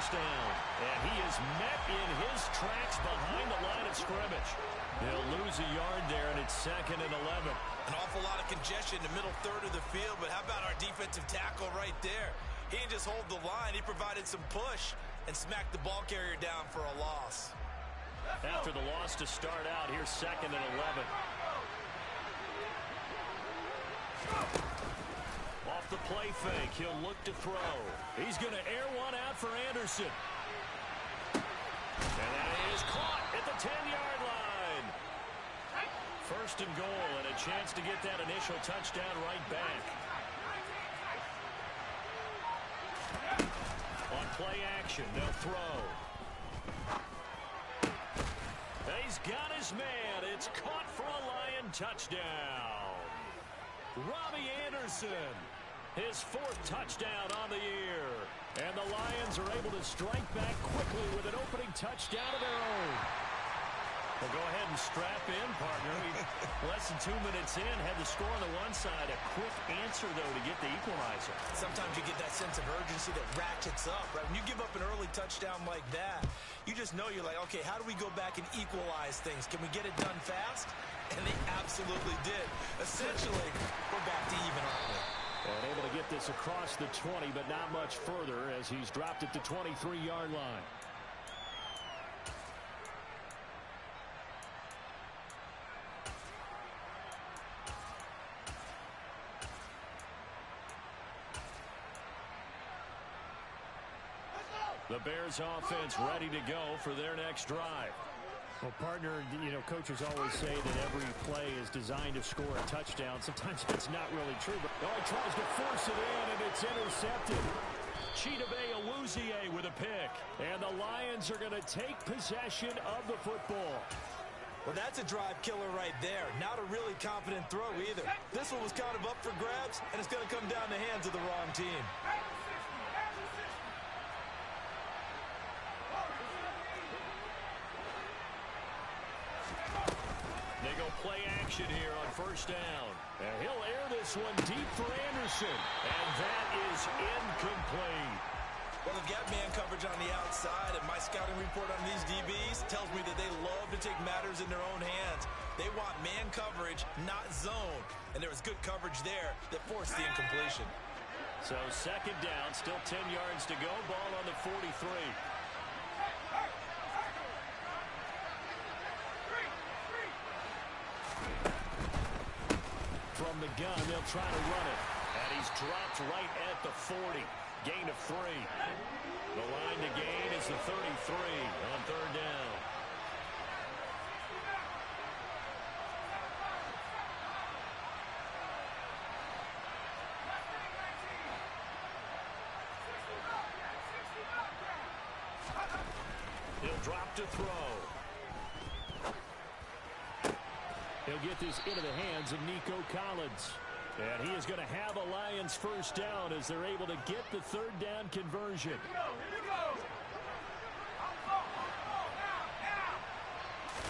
first down. And he is met in his tracks behind the line of scrimmage. They'll lose a yard there, and it's 2nd and 11. An awful lot of congestion in the middle third of the field, but how about our defensive tackle right there? He didn't just hold the line. He provided some push and smacked the ball carrier down for a loss. After the loss to start out, here's 2nd and 11. Off the play fake, he'll look to throw. He's going to air one out for Anderson. And that is caught at the 10-yard line. 1st and goal, and a chance to get that initial touchdown right back. On play action, they'll throw. He's got his man. It's caught for a Lion touchdown. Robbie Anderson, his 4th touchdown on the year. And the Lions are able to strike back quickly with an opening touchdown of their own. Well, go ahead and strap in, partner. Less than 2 minutes in, had the score on the one side. A quick answer, though, to get the equalizer. Sometimes you get that sense of urgency that ratchets up, right? When you give up an early touchdown like that, you just know you're like, okay, how do we go back and equalize things? Can we get it done fast? And they absolutely did. Essentially, we're back to even, aren't we? And able to get this across the 20, but not much further as he's dropped at the 23-yard line. The Bears offense ready to go for their next drive. Well, partner, you know, coaches always say that every play is designed to score a touchdown. Sometimes that's not really true, but he tries to force it in, and it's intercepted. Chidobe Awuzie with a pick, and the Lions are going to take possession of the football. Well, that's a drive killer right there. Not a really confident throw either. This one was kind of up for grabs, and it's going to come down the hands of the wrong team. They go play action here on 1st down. And he'll air this one deep for Anderson. And that is incomplete. Well, they've got man coverage on the outside, and my scouting report on these DBs tells me that they love to take matters in their own hands. They want man coverage, not zone. And there was good coverage there that forced the incompletion. So 2nd down, still 10 yards to go. Ball on the 43. From the gun, they'll try to run it. And he's dropped right at the 40. Gain of 3. The line to gain is the 33 on 3rd down. He'll drop to throw. He'll get this into the hands of Nico Collins. And he is going to have a Lions 1st down as they're able to get the 3rd down conversion.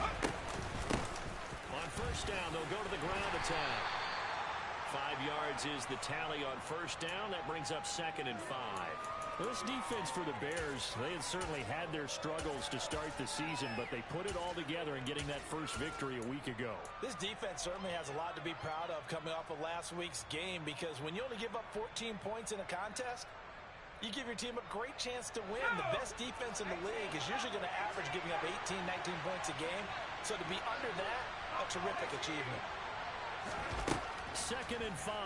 On 1st down, they'll go to the ground attack. 5 yards is the tally on 1st down. That brings up 2nd and 5. This defense for the Bears, they had certainly had their struggles to start the season, but they put it all together in getting that first victory a week ago. This defense certainly has a lot to be proud of coming off of last week's game, because when you only give up 14 points in a contest, you give your team a great chance to win. The best defense in the league is usually going to average giving up 18, 19 points a game. So to be under that, a terrific achievement. 2nd and 5.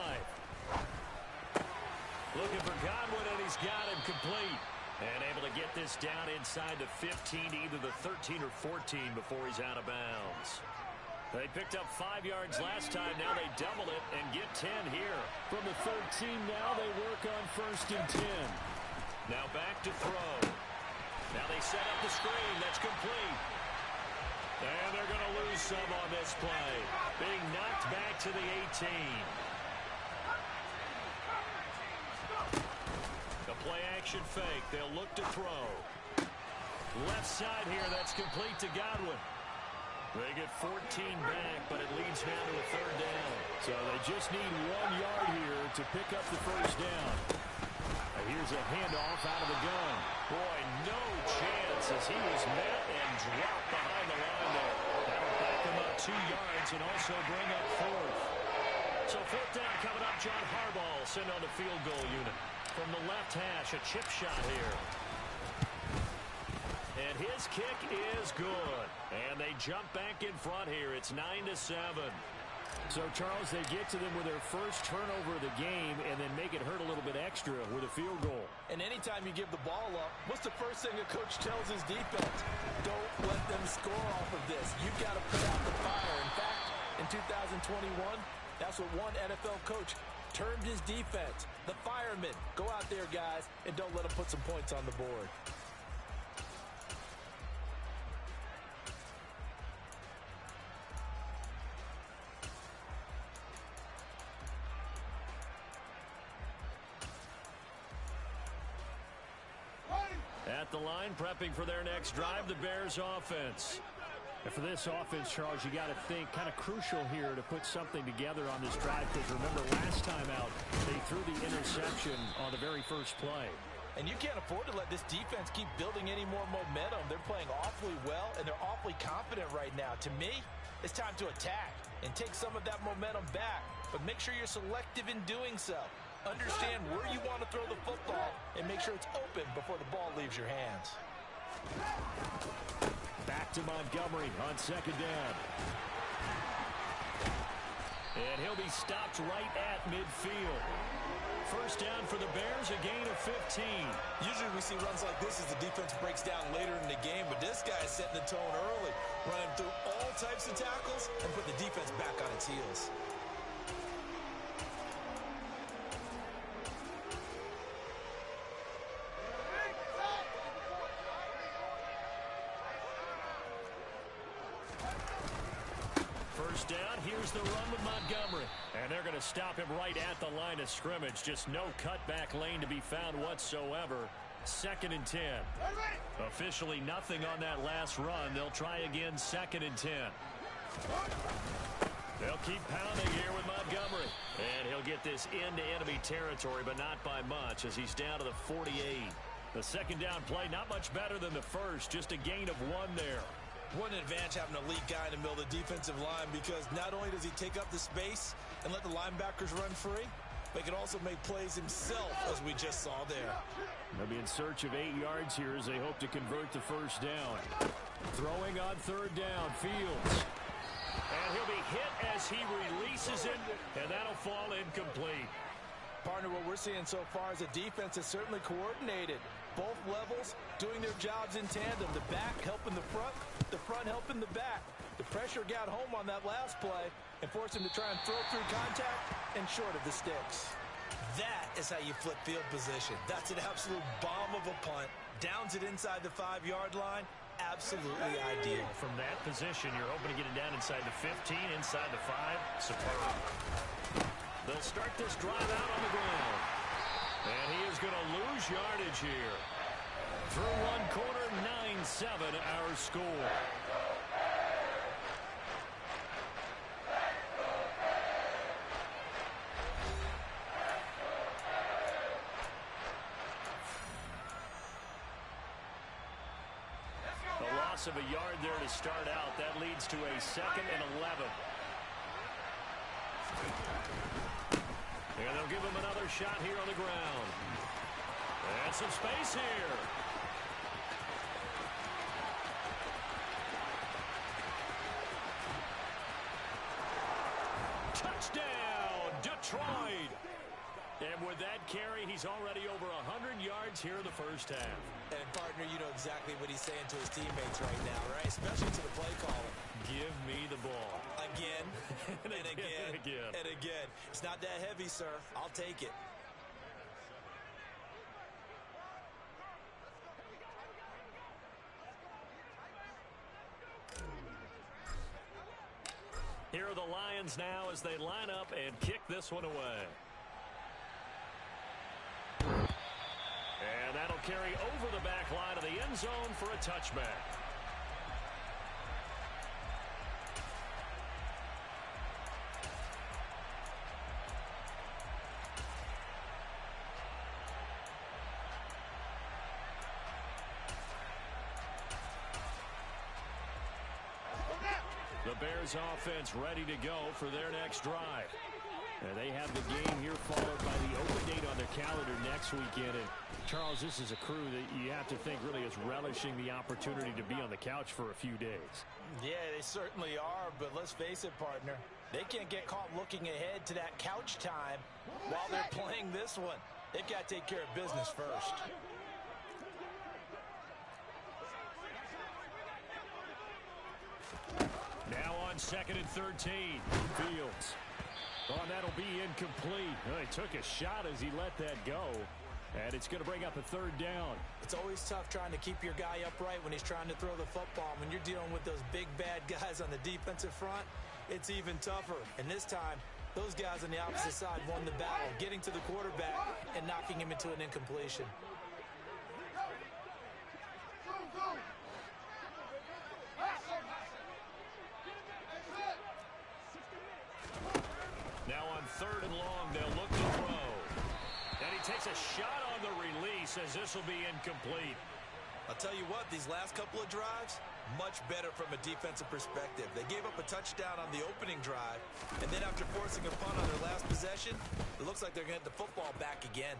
Looking for Godwin, and he's got him complete. And able to get this down inside the 15, either the 13 or 14 before he's out of bounds. They picked up 5 yards last time. Now they double it and get 10 here. From the 13, now they work on 1st and 10. Now back to throw. Now they set up the screen. That's complete. And they're going to lose some on this play. Being knocked back to the 18. The play action fake. They'll look to throw. Left side here. That's complete to Godwin. They get 14 back, but it leads now to a 3rd down. So they just need 1 yard here to pick up the 1st down. Here's a handoff out of the gun. Boy, defense as he was met and dropped behind the line there. That'll back him up 2 yards and also bring up 4th. So 4th down coming up. John Harbaugh sent on the field goal unit. From the left hash, a chip shot here. And his kick is good. And they jump back in front here. It's 9-7. So, Charles, they get to them with their first turnover of the game and then make it hurt a little bit extra with a field goal. And anytime you give the ball up, what's the first thing a coach tells his defense? Don't let them score off of this. You've got to put out the fire. In fact, in 2021, that's what one NFL coach termed his defense. The firemen. Go out there, guys, and don't let them put some points on the board. At the line, prepping for their next drive, the Bears offense. And for this offense, Charles, you got to think kind of crucial here to put something together on this drive, because remember last time out, they threw the interception on the very first play. And you can't afford to let this defense keep building any more momentum. They're playing awfully well, and they're awfully confident right now. To me, it's time to attack and take some of that momentum back, but make sure you're selective in doing so. Understand where you want to throw the football and make sure it's open before the ball leaves your hands. Back to Montgomery on 2nd down. And he'll be stopped right at midfield. First down for the Bears, a gain of 15. Usually we see runs like this as the defense breaks down later in the game, but this guy is setting the tone early, running through all types of tackles and put the defense back on its heels. First down, here's the run with Montgomery. And they're going to stop him right at the line of scrimmage. Just no cutback lane to be found whatsoever. 2nd and 10. Officially nothing on that last run. They'll try again, 2nd and 10. They'll keep pounding here with Montgomery. And he'll get this into enemy territory, but not by much as he's down to the 48. The 2nd down play, not much better than the first. Just a gain of 1 there. What an advantage having an elite guy in the middle of the defensive line, because not only does he take up the space and let the linebackers run free, but he can also make plays himself, as we just saw there. They'll be in search of 8 yards here as they hope to convert the first down. Throwing on 3rd down, Fields. And he'll be hit as he releases it, and that'll fall incomplete. Partner, what we're seeing so far is a defense that's certainly coordinated. Both levels doing their jobs in tandem. The back helping the front helping the back. The pressure got home on that last play and forced him to try and throw through contact and short of the sticks. That is how you flip field position. That's an absolute bomb of a punt. Downs it inside the 5-yard line. Absolutely ideal. From that position, you're hoping to get it down inside the 15, inside the 5. Superb. They'll start this drive out on the ground. And he is going to lose yardage here. Through one quarter, 9-7 our score. A loss of a yard there to start out. That leads to a 2nd and 11. And they'll give him another shot here on the ground. And some space here. Touchdown, Detroit. And with that carry, he's already over 100 yards here in the first half. And, partner, you know exactly what he's saying to his teammates right now, right? Especially to the play caller. Give me the ball. Again, and again, and again. and again. It's not that heavy, sir. I'll take it. Here are the Lions now as they line up and kick this one away. And that'll carry over the back line of the end zone for a touchback. The Bears offense ready to go for their next drive. And they have the game here followed by the open date on their calendar next weekend. And Charles, this is a crew that you have to think really is relishing the opportunity to be on the couch for a few days. Yeah, they certainly are, but let's face it, partner. They can't get caught looking ahead to that couch time while they're playing this one. They've got to take care of business first. Now on 2nd and 13. Fields. Oh, and that'll be incomplete. Oh, he took a shot as he let that go. And it's going to bring up a 3rd down. It's always tough trying to keep your guy upright when he's trying to throw the football. When you're dealing with those big, bad guys on the defensive front, it's even tougher. And this time, those guys on the opposite side won the battle, getting to the quarterback and knocking him into an incompletion. Now on 3rd and long, they'll look to throw. And he takes a shot on the release as this will be incomplete. I'll tell you what, these last couple of drives, much better from a defensive perspective. They gave up a touchdown on the opening drive, and then after forcing a punt on their last possession, it looks like they're going to get the football back again.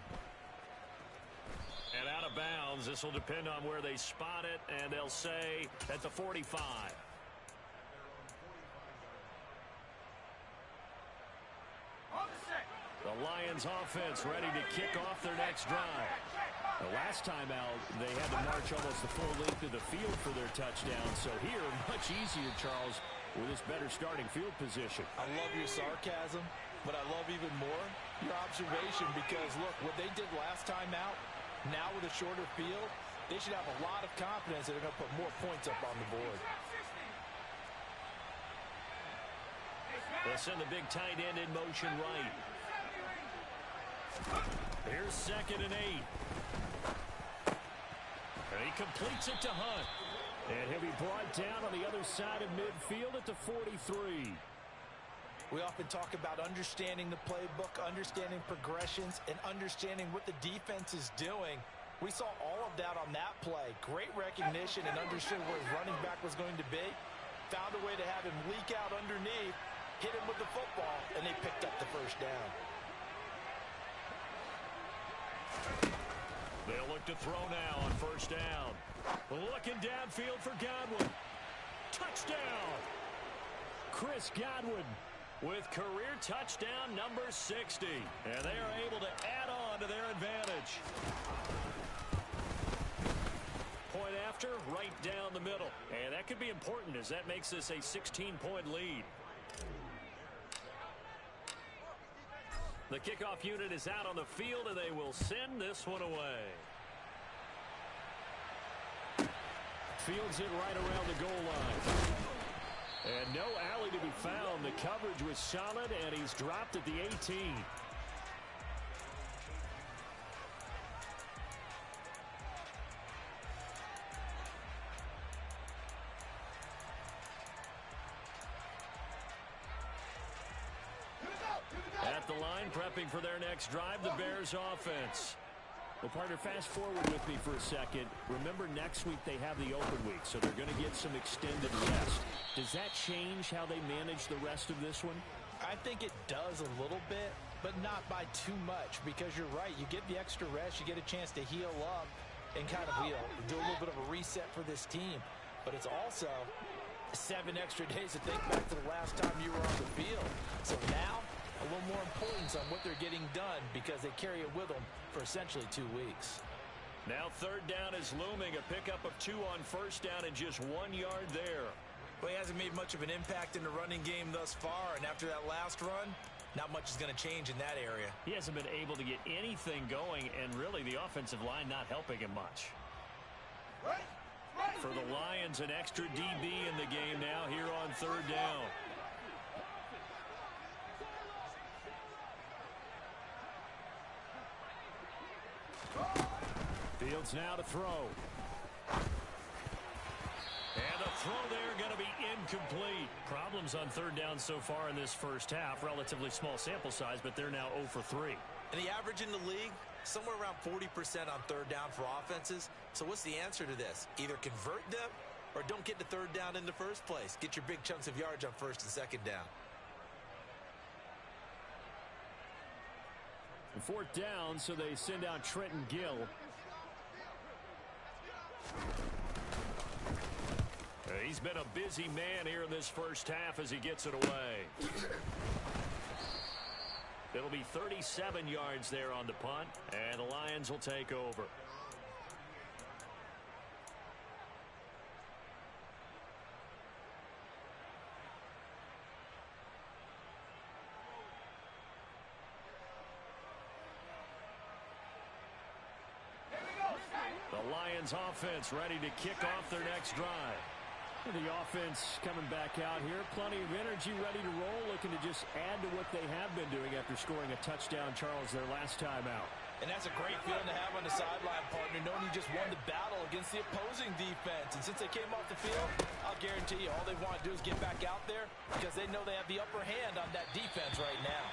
And out of bounds, this will depend on where they spot it, and they'll say at the 45. The Lions offense ready to kick off their next drive. The last time out, they had to march almost the full length of the field for their touchdown. So here, much easier, Charles, with this better starting field position. I love your sarcasm, but I love even more your observation because, look, what they did last time out, now with a shorter field, they should have a lot of confidence that they're going to put more points up on the board. They'll send the big tight end in motion right. Here's 2nd and 8. And he completes it to Hunt. And he'll be brought down on the other side of midfield at the 43. We often talk about understanding the playbook, understanding progressions, and understanding what the defense is doing. We saw all of that on that play. Great recognition and understood where his running back was going to be. Found a way to have him leak out underneath, hit him with the football, and they picked up the 1st down. They'll look to throw now on 1st down. Looking downfield for Godwin. Touchdown! Chris Godwin with career touchdown number 60. And they are able to add on to their advantage. Point after, right down the middle. And that could be important as that makes this a 16-point lead. The kickoff unit is out on the field, and they will send this one away. Fields it right around the goal line. And no alley to be found. The coverage was solid, and he's dropped at the 18. At the line, prepping for their next drive, the Bears offense. Well, partner, fast forward with me for a second. Remember, next week they have the open week, so they're going to get some extended rest. Does that change how they manage the rest of this one? I think it does a little bit, but not by too much, because you're right. You get the extra rest, you get a chance to heal up and kind of do a little bit of a reset for this team. But it's also 7 extra days to think back to the last time you were on the field. So now, a little more importance on what they're getting done because they carry it with them for essentially 2 weeks. Now 3rd down is looming. A pickup of 2 on 1st down and just 1 yard there. Well, he hasn't made much of an impact in the running game thus far, and after that last run, not much is going to change in that area. He hasn't been able to get anything going, and really the offensive line not helping him much. For the Lions, an extra DB in the game now here on 3rd down. Fields now to throw. And the throw there going to be incomplete. Problems on 3rd down so far in this first half. Relatively small sample size, but they're now 0 for 3. And the average in the league, somewhere around 40% on 3rd down for offenses. So what's the answer to this? Either convert them or don't get the third down in the first place. Get your big chunks of yards on first and second down. Fourth down, so they send out Trenton Gill. He's been a busy man here in this first half as he gets it away. It'll be 37 yards there on the punt, and the Lions will take over. The Lions offense ready to kick off their next drive. The offense coming back out here. Plenty of energy, ready to roll, looking to just add to what they have been doing after scoring a touchdown, Charles, their last time out. And that's a great feeling to have on the sideline, partner, knowing you just won the battle against the opposing defense. And since they came off the field, I'll guarantee you all they want to do is get back out there because they know they have the upper hand on that defense right now.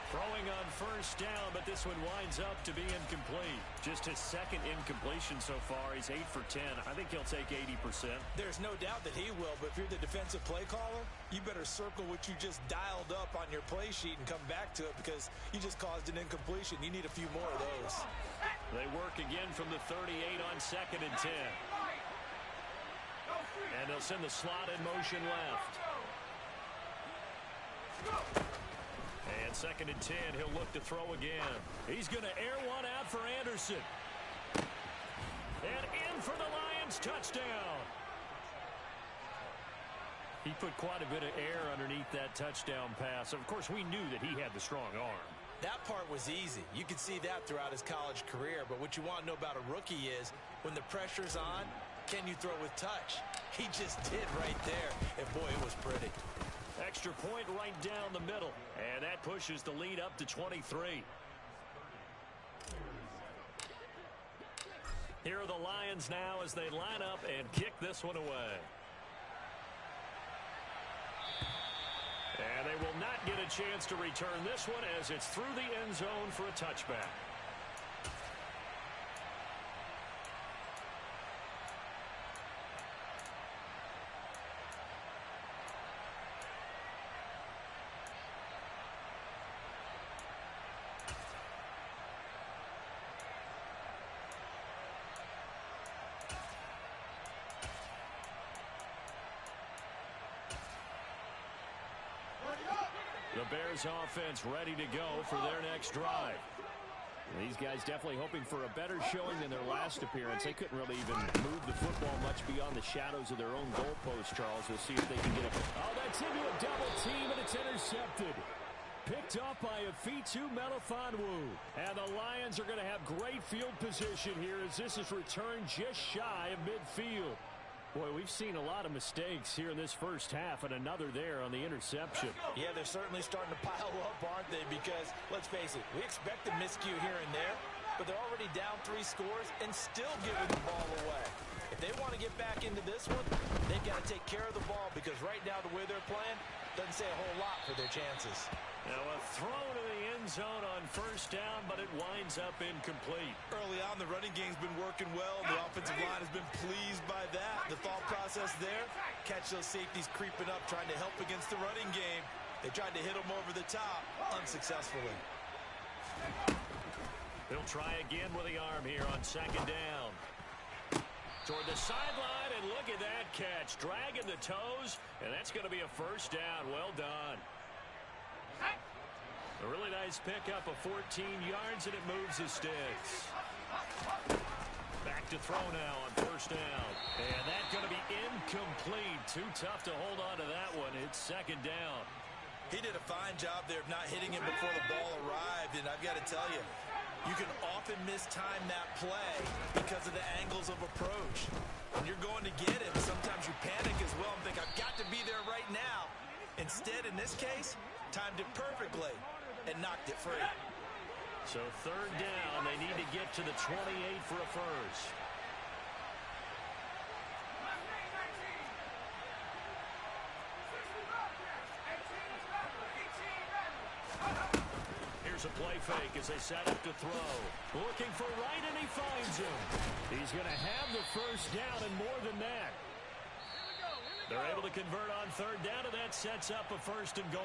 Throwing on first down, but this one winds up to be incomplete. Just his second incompletion so far. He's 8 for 10. I think he'll take 80%. There's no doubt that he will, but if you're the defensive play caller, you better circle what you just dialed up on your play sheet and come back to it because you just caused an incompletion. You need a few more of those. They work again from the 38 on second and 10. And they'll send the slot in motion left. And second and 10, he'll look to throw again. He's going to air one out for Anderson. And in for the Lions, touchdown. He put quite a bit of air underneath that touchdown pass. Of course, we knew that he had the strong arm. That part was easy. You could see that throughout his college career. But what you want to know about a rookie is when the pressure's on, can you throw with touch? He just did right there. And, boy, it was pretty. Extra point right down the middle. And that pushes the lead up to 23. Here are the Lions now as they line up and kick this one away. And they will not get a chance to return this one as it's through the end zone for a touchback. The Bears offense ready to go for their next drive. These guys definitely hoping for a better showing than their last appearance. They couldn't really even move the football much beyond the shadows of their own goalpost, Charles. We'll see if they can get it. Oh, that's into a double team, and it's intercepted. Picked up by Afitu Melifonwu. And the Lions are going to have great field position here as this is returned just shy of midfield. Boy, we've seen a lot of mistakes here in this first half, and another there on the interception. Yeah, they're certainly starting to pile up, aren't they? Because, let's face it, we expect a miscue here and there, but they're already down 3 scores and still giving the ball away. If they want to get back into this one, they've got to take care of the ball because right now the way they're playing doesn't say a whole lot for their chances. Now a throw to the end zone on first down, but it winds up incomplete. Early on, the running game's been working well. The offensive line has been pleased by that. The thought process there, catch those safeties creeping up, trying to help against the running game. They tried to hit them over the top, unsuccessfully. He'll try again with the arm here on second down. Toward the sideline, and look at that catch. Dragging the toes, and that's going to be a first down. Well done. A really nice pickup of 14 yards, and it moves his sticks. Back to throw now on first down. And that's going to be incomplete. Too tough to hold on to that one. It's second down. He did a fine job there of not hitting him before the ball arrived, and I've got to tell you, you can often mistime that play because of the angles of approach. When you're going to get him, sometimes you panic as well and think, I've got to be there right now. Instead, in this case, timed it perfectly and knocked it free. So third down, they need to get to the 28 for a first. Here's a play fake as they set up to throw. Looking for Wright, and he finds him. He's going to have the first down and more than that. They're able to convert on third down, and that sets up a first and goal.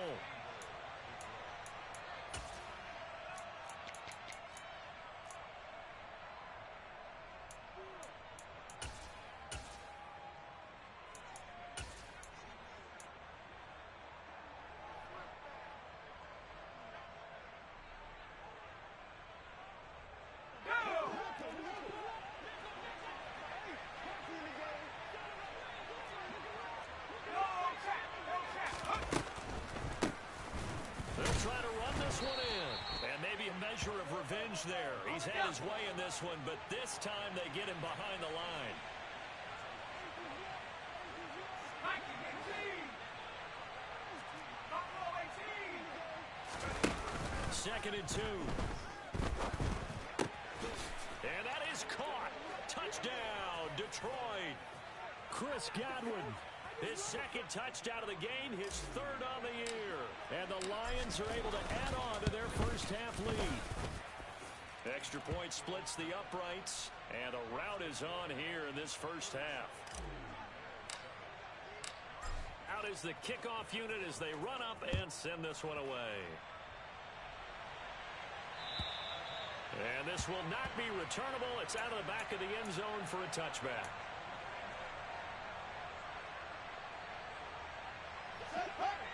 Of revenge there. He's had his way in this one, but this time they get him behind the line. Second and 2. And that is caught. Touchdown, Detroit. Chris Godwin. His second touchdown of the game, his third on the year. And the Lions are able to add on to their first half lead. Extra point splits the uprights, and a rout is on here in this first half. Out is the kickoff unit as they run up and send this one away. And this will not be returnable. It's out of the back of the end zone for a touchback.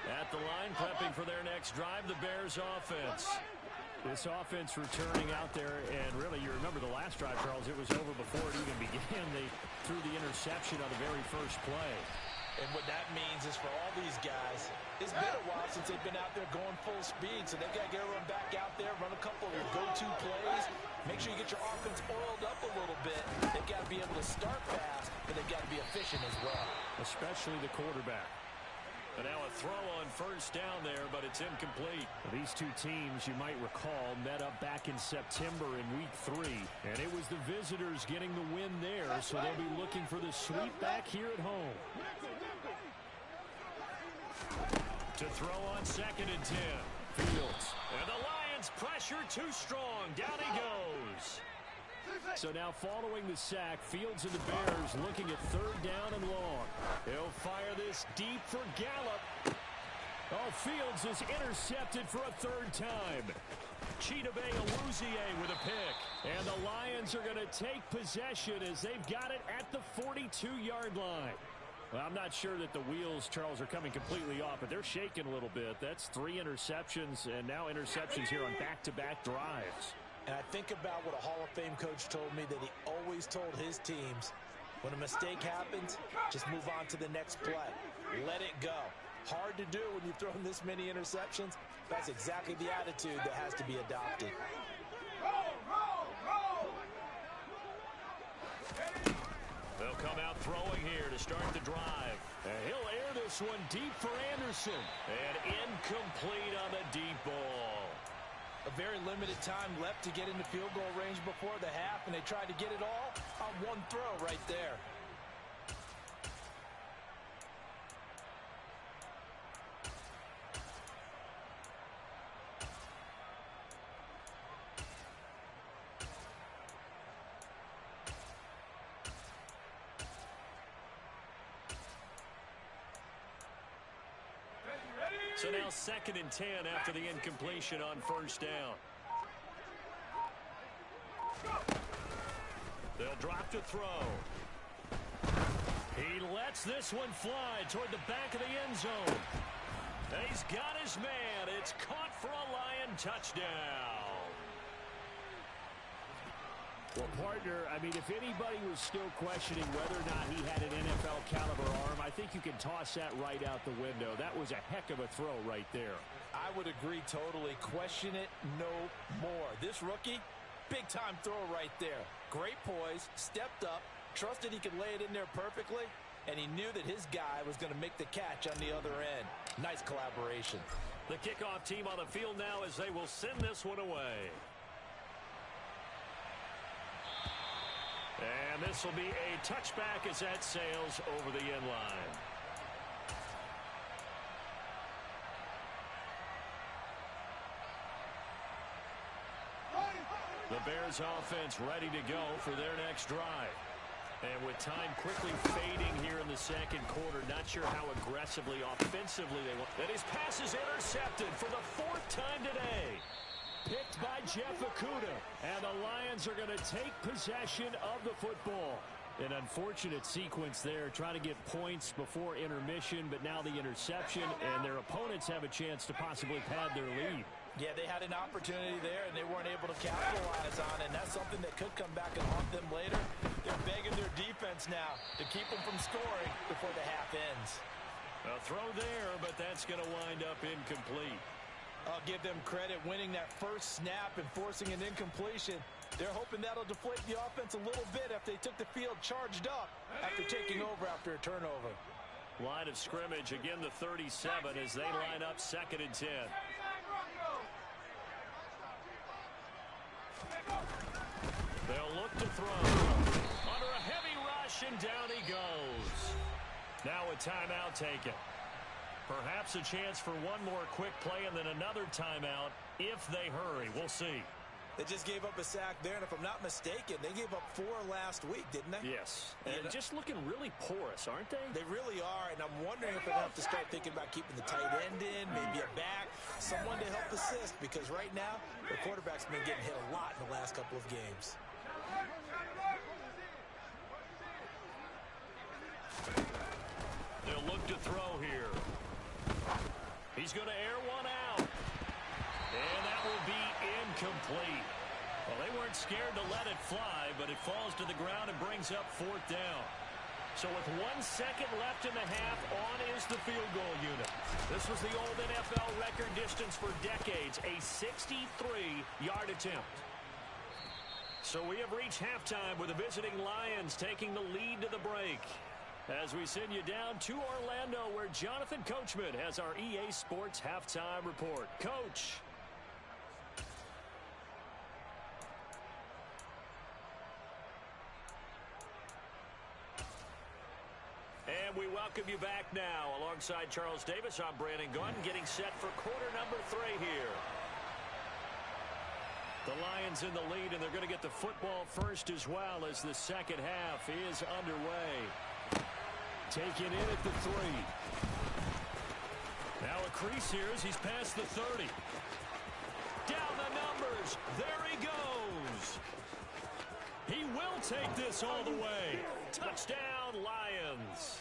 At the line, prepping for their next drive, the Bears offense. This offense returning out there, and really, you remember the last drive, Charles, it was over before it even began. They threw the interception on the very first play. And what that means is for all these guys, it's been a while since they've been out there going full speed, so they've got to get everyone back out there, run a couple of your go-to plays, make sure you get your offense oiled up a little bit. They've got to be able to start fast, but they've got to be efficient as well. Especially the quarterback. And now a throw on first down there, but it's incomplete. These two teams, you might recall, met up back in September in Week 3. And it was the visitors getting the win there, so they'll be looking for the sweep back here at home. To throw on second and 10. Fields. And the Lions pressure too strong. Down he goes. So now following the sack, Fields and the Bears looking at third down and long. He'll fire this deep for Gallup. Oh, Fields is intercepted for a third time. Chidobe Awuzie with a pick. And the Lions are going to take possession as they've got it at the 42-yard line. Well, I'm not sure that the wheels, Charles, are coming completely off, but they're shaking a little bit. That's 3 interceptions, and now interceptions here on back-to-back drives. And I think about what a Hall of Fame coach told me that he always told his teams, when a mistake happens, just move on to the next play. Let it go. Hard to do when you've thrown this many interceptions. That's exactly the attitude that has to be adopted. They'll come out throwing here to start the drive. And he'll air this one deep for Anderson. And incomplete on the deep ball. A very limited time left to get into field goal range before the half, and they tried to get it all on one throw right there. So now second and 10 after the incompletion on first down. They'll drop to throw. He lets this one fly toward the back of the end zone. And he's got his man. It's caught for a Lion touchdown. Well, partner, I mean, if anybody was still questioning whether or not he had an NFL caliber arm, I think you can toss that right out the window. That was a heck of a throw right there. I would agree totally. Question it no more. This rookie, big time throw right there. Great poise, stepped up, trusted he could lay it in there perfectly, and he knew that his guy was going to make the catch on the other end. Nice collaboration. The kickoff team on the field now as they will send this one away. And this will be a touchback as that sails over the end line. The Bears offense ready to go for their next drive. And with time quickly fading here in the second quarter, not sure how aggressively, offensively they want. And his pass is intercepted for the 4th time today. Picked by Jeff Okudah. And the Lions are going to take possession of the football. An unfortunate sequence there, trying to get points before intermission, but now the interception, and their opponents have a chance to possibly pad their lead. Yeah, they had an opportunity there, and they weren't able to capitalize on it, and that's something that could come back and haunt them later. They're begging their defense now to keep them from scoring before the half ends. A throw there, but that's going to wind up incomplete. I'll give them credit winning that first snap and forcing an incompletion. They're hoping that'll deflate the offense a little bit after they took the field charged up after taking over after a turnover. Line of scrimmage, again the 37 as they line up 2nd and 10. They'll look to throw. Under a heavy rush, and down he goes. Now a timeout taken. Perhaps a chance for one more quick play and then another timeout if they hurry. We'll see. They just gave up a sack there, and if I'm not mistaken, they gave up 4 last week, didn't they? Yes. And just looking really porous, aren't they? They really are, and I'm wondering if they're going to have to start thinking about keeping the tight end in, maybe a back, someone to help assist, because right now, their quarterback's been getting hit a lot in the last couple of games. They'll look to throw here. He's going to air one out. And that will be incomplete. Well, they weren't scared to let it fly, but it falls to the ground and brings up 4th down. So with 1 second left in the half, on is the field goal unit. This was the old NFL record distance for decades, a 63-yard attempt. So we have reached halftime with the visiting Lions taking the lead to the break. As we send you down to Orlando, where Jonathan Coachman has our EA Sports Halftime Report. Coach. And we welcome you back now. Alongside Charles Davis, I'm Brandon Gaudin, getting set for quarter number 3 here. The Lions in the lead, and they're going to get the football first as well as the second half is underway. Taken in at the 3. Now a crease here as he's past the 30. Down the numbers. There he goes. He will take this all the way. Touchdown, Lions.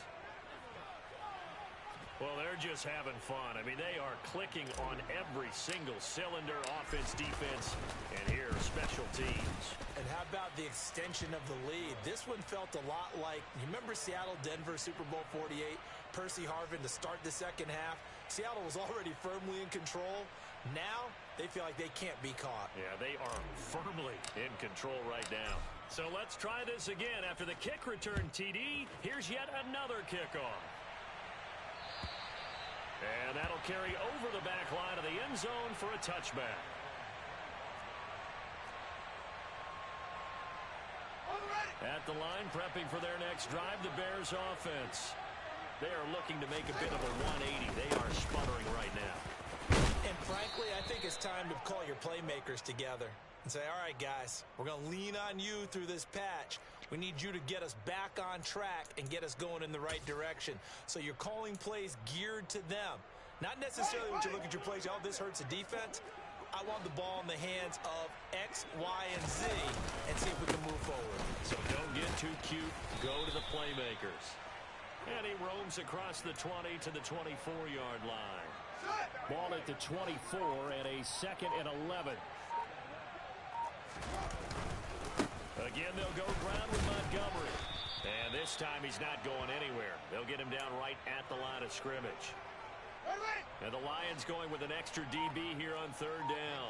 Well, they're just having fun. I mean, they are clicking on every single cylinder, offense, defense, and here, special teams. And how about the extension of the lead? This one felt a lot like, you remember Seattle-Denver Super Bowl 48? Percy Harvin to start the second half. Seattle was already firmly in control. Now, they feel like they can't be caught. Yeah, they are firmly in control right now. So let's try this again. After the kick return, TD, here's yet another kickoff. And that'll carry over the back line of the end zone for a touchback. At the line, prepping for their next drive, the Bears offense. They are looking to make a bit of a 180. They are sputtering right now. And frankly, I think it's time to call your playmakers together and say, all right, guys, we're going to lean on you through this patch. We need you to get us back on track and get us going in the right direction. So you're calling plays geared to them. Not necessarily when you look at your plays, oh, this hurts the defense. I want the ball in the hands of X, Y, and Z and see if we can move forward. So don't get too cute. Go to the playmakers. And he roams across the 20 to the 24-yard line. Ball at the 24 and a 2nd and 11. Again, they'll go ground with Montgomery. And this time he's not going anywhere. They'll get him down right at the line of scrimmage. And the Lions going with an extra DB here on 3rd down.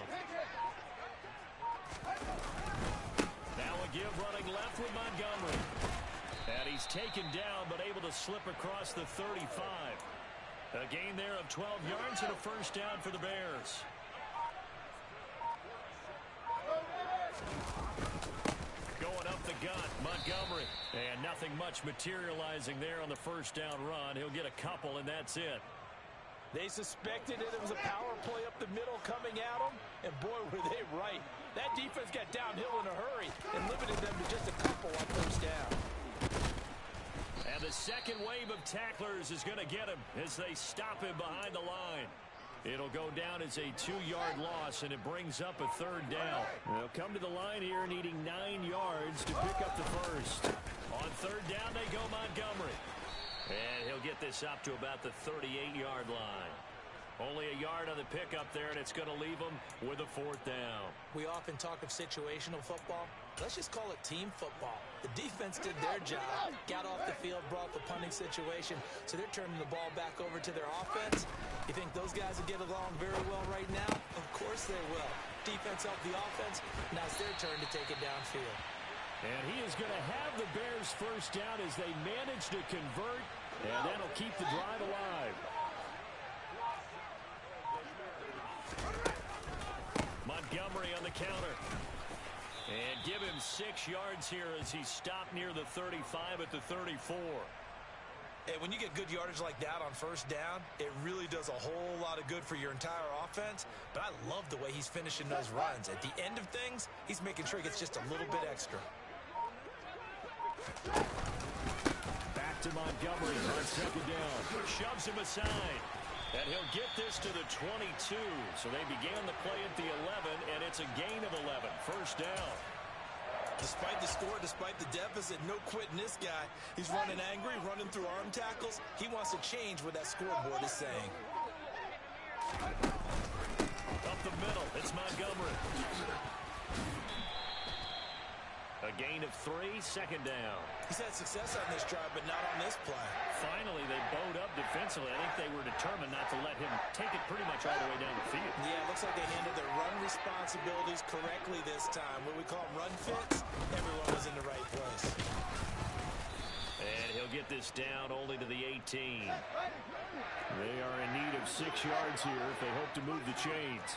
Now a give running left with Montgomery. And he's taken down but able to slip across the 35. A gain there of 12 yards and a first down for the Bears. Going up the gut, Montgomery. And nothing much materializing there on the first down run. He'll get a couple, and that's it. They suspected it was a power play up the middle coming at them, and boy, were they right. That defense got downhill in a hurry and limited them to just a couple on first down. the second wave of tacklers is going to get him as they stop him behind the line. It'll go down as a 2-yard loss, and it brings up a third down. They'll come to the line here needing 9 yards to pick up the first. On third down, they go Montgomery. And he'll get this up to about the 38-yard line. Only a yard on the pickup there, and it's going to leave them with a fourth down. We often talk of situational football. Let's just call it team football. The defense did their job, got off the field, brought the punting situation, so they're turning the ball back over to their offense. You think those guys will get along very well right now? Of course they will. Defense helped the offense. Now it's their turn to take it downfield. And he is going to have the Bears first down as they manage to convert, and that'll keep the drive alive. Montgomery on the counter. And give him 6 yards here as he stopped near the 35 at the 34. And when you get good yardage like that on first down, it really does a whole lot of good for your entire offense. But I love the way he's finishing those runs. At the end of things, he's making sure he gets just a little bit extra. Back to Montgomery on second down. Shoves him aside. And he'll get this to the 22. So they began the play at the 11, and it's a gain of 11. First down. Despite the score, despite the deficit, no quitting this guy. He's running angry, running through arm tackles. He wants to change what that scoreboard is saying. Up the middle, it's Montgomery. A gain of 3, second down. He's had success on this drive, but not on this play. Finally, they bowed up defensively. I think they were determined not to let him take it pretty much all the way down the field. Yeah, it looks like they handled their run responsibilities correctly this time. What we call run fits, everyone was in the right place. And he'll get this down only to the 18. They are in need of 6 yards here if they hope to move the chains.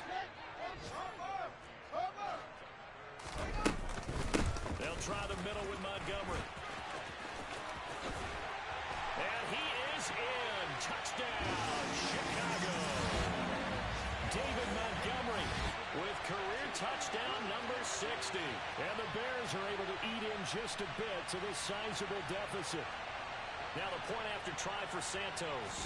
They'll try the middle with Montgomery. And he is in. Touchdown, Chicago. David Montgomery with career touchdown number 60. And the Bears are able to eat in just a bit to this sizable deficit. Now the point after try for Santos.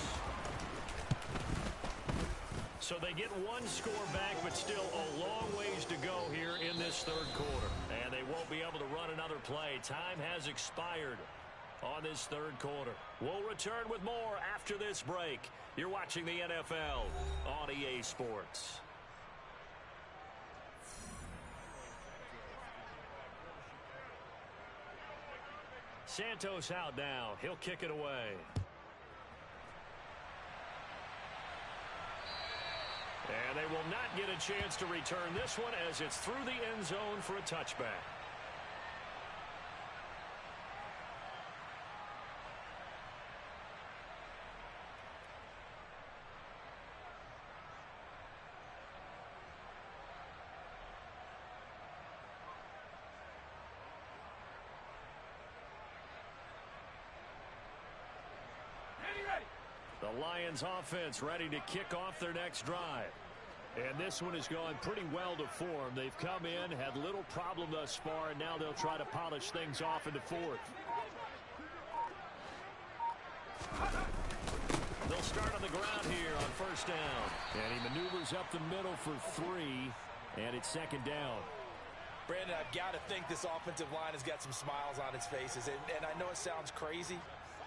So they get one score back, but still a long ways to go here in this third quarter. And they won't be able to run another play. Time has expired on this third quarter. We'll return with more after this break. You're watching the NFL on EA Sports. Santos out now. He'll kick it away. And they will not get a chance to return this one as it's through the end zone for a touchback. The Lions offense ready to kick off their next drive. And this one has gone pretty well to form. They've come in, had little problem thus far, and now they'll try to polish things off into fourth. They'll start on the ground here on first down. And he maneuvers up the middle for 3, and it's second down. Brandon, I've got to think this offensive line has got some smiles on its faces. And I know it sounds crazy,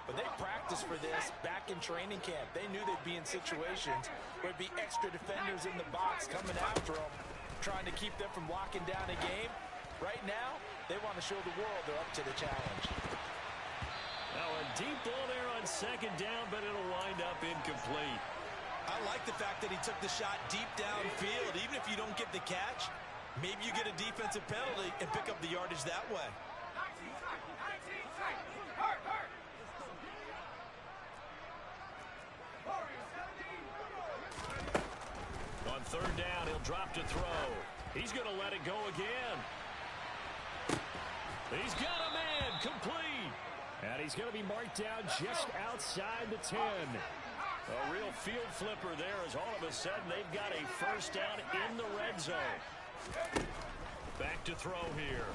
but they practiced for this back in training camp. They knew they'd be in situations where it'd be extra defenders in the box coming after them, trying to keep them from locking down a game. Right now, they want to show the world they're up to the challenge. Now a deep ball there on second down, but it'll wind up incomplete. I like the fact that he took the shot deep downfield. Even if you don't get the catch, maybe you get a defensive penalty and pick up the yardage that way. On third down, he'll drop to throw. He's going to let it go again. He's got a man, complete. And he's going to be marked down just outside the 10. A real field flipper there as all of a sudden they've got a first down in the red zone. Back to throw here.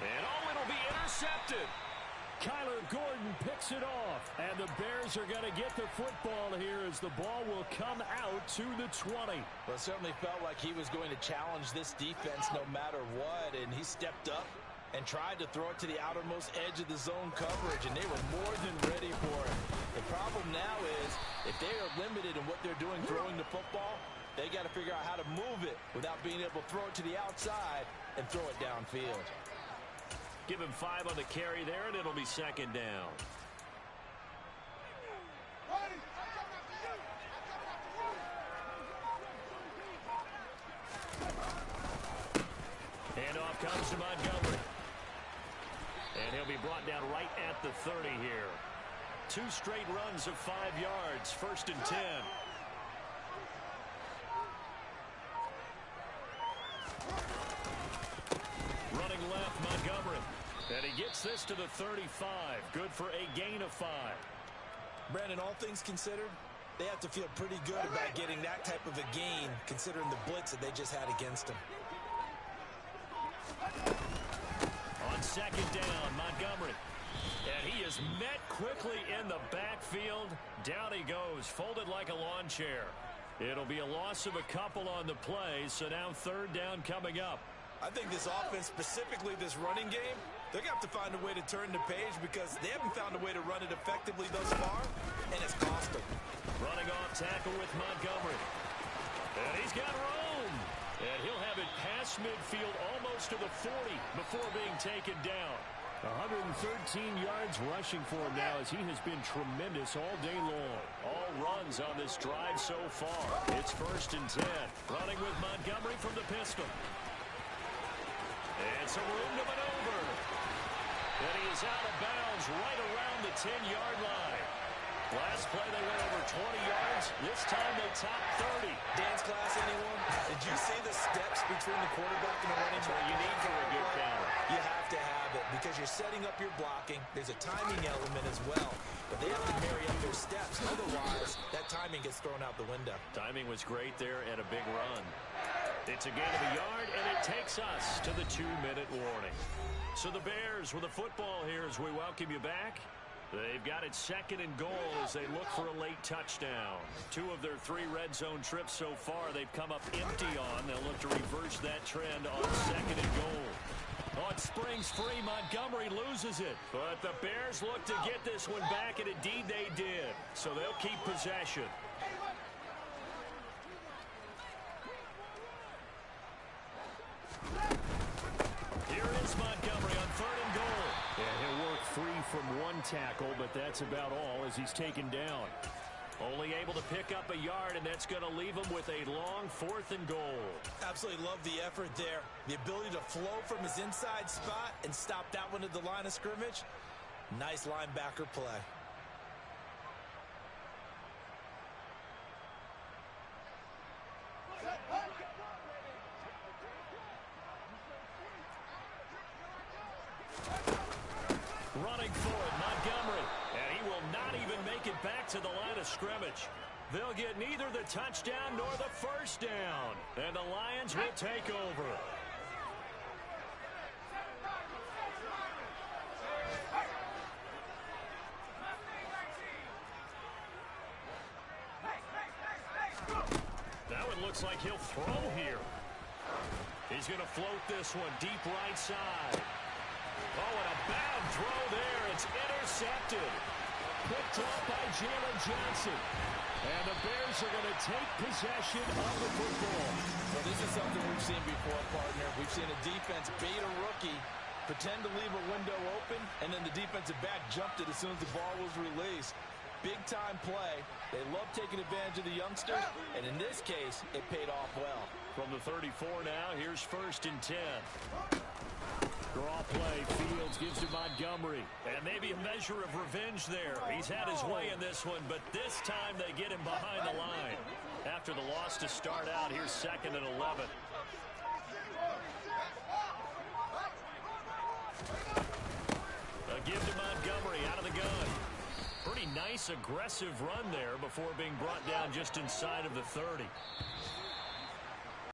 And oh, it'll be intercepted. Kyler Gordon picks it off. And the Bears are going to get the football here as the ball will come out to the 20. Well, it certainly felt like he was going to challenge this defense no matter what, and he stepped up and tried to throw it to the outermost edge of the zone coverage, and they were more than ready for it. The problem now is if they are limited in what they're doing throwing the football, they got to figure out how to move it without being able to throw it to the outside and throw it downfield. Give him 5 on the carry there, and it'll be second down. And off comes to Montgomery. And he'll be brought down right at the 30 here. 2 straight runs of 5 yards, 1st and 10. Running left, Montgomery. And he gets this to the 35. Good for a gain of 5. Brandon, all things considered, they have to feel pretty good about getting that type of a gain considering the blitz that they just had against them. On second down, Montgomery. And he is met quickly in the backfield. Down he goes, folded like a lawn chair. It'll be a loss of a couple on the play, so now 3rd down coming up. I think this offense, specifically this running game, they're going to have to find a way to turn the page because they haven't found a way to run it effectively thus far, and it's cost them. Running off tackle with Montgomery. And he's got room. And he'll have it past midfield almost to the 40 before being taken down. 113 yards rushing for him now as he has been tremendous all day long. All runs on this drive so far. It's 1st and 10. Running with Montgomery from the pistol. And some room to maneuver. And he is out of bounds right around the 10-yard line. Last play they went over 20 yards. This time they top 30. Dance class, anyone? Did you see the steps between the quarterback and the running back? You need for a good counter. You have to have it because you're setting up your blocking. There's a timing element as well. But they have to marry up their steps. Otherwise, that timing gets thrown out the window. Timing was great there and a big run. It's a gain of a yard, and it takes us to the 2-minute warning. So the Bears with the football here as we welcome you back. They've got it 2nd and goal as they look for a late touchdown. 2 of their 3 red zone trips so far they've come up empty on. They'll look to reverse that trend on 2nd and goal. Oh, it springs free. Montgomery loses it. But the Bears look to get this one back, and indeed they did. So they'll keep possession. Here is Montgomery on 3rd and goal. And he'll work free from 1 tackle, but that's about all as he's taken down. Only able to pick up a yard, and that's going to leave him with a long 4th and goal. Absolutely love the effort there. The ability to flow from his inside spot and stop that one at the line of scrimmage. Nice linebacker play. Running for it, Montgomery. And he will not even make it back to the line of scrimmage. They'll get neither the touchdown nor the 1st down. And the Lions will take over. That one looks like he'll throw here. He's going to float this one deep right side. Oh, and a bad throw there. It's intercepted. Picked off by Jalen Johnson. And the Bears are going to take possession of the football. Well, this is something we've seen before, partner. We've seen a defense bait a rookie, pretend to leave a window open, and then the defensive back jumped it as soon as the ball was released. Big-time play. They love taking advantage of the youngsters, and in this case, it paid off well. From the 34 now, here's 1st and 10. Draw play. Fields gives to Montgomery. And maybe a measure of revenge there. He's had his way in this one, but this time they get him behind the line. After the loss to start out, here's 2nd and 11. A give to Montgomery out of the gun. Pretty nice aggressive run there before being brought down just inside of the 30.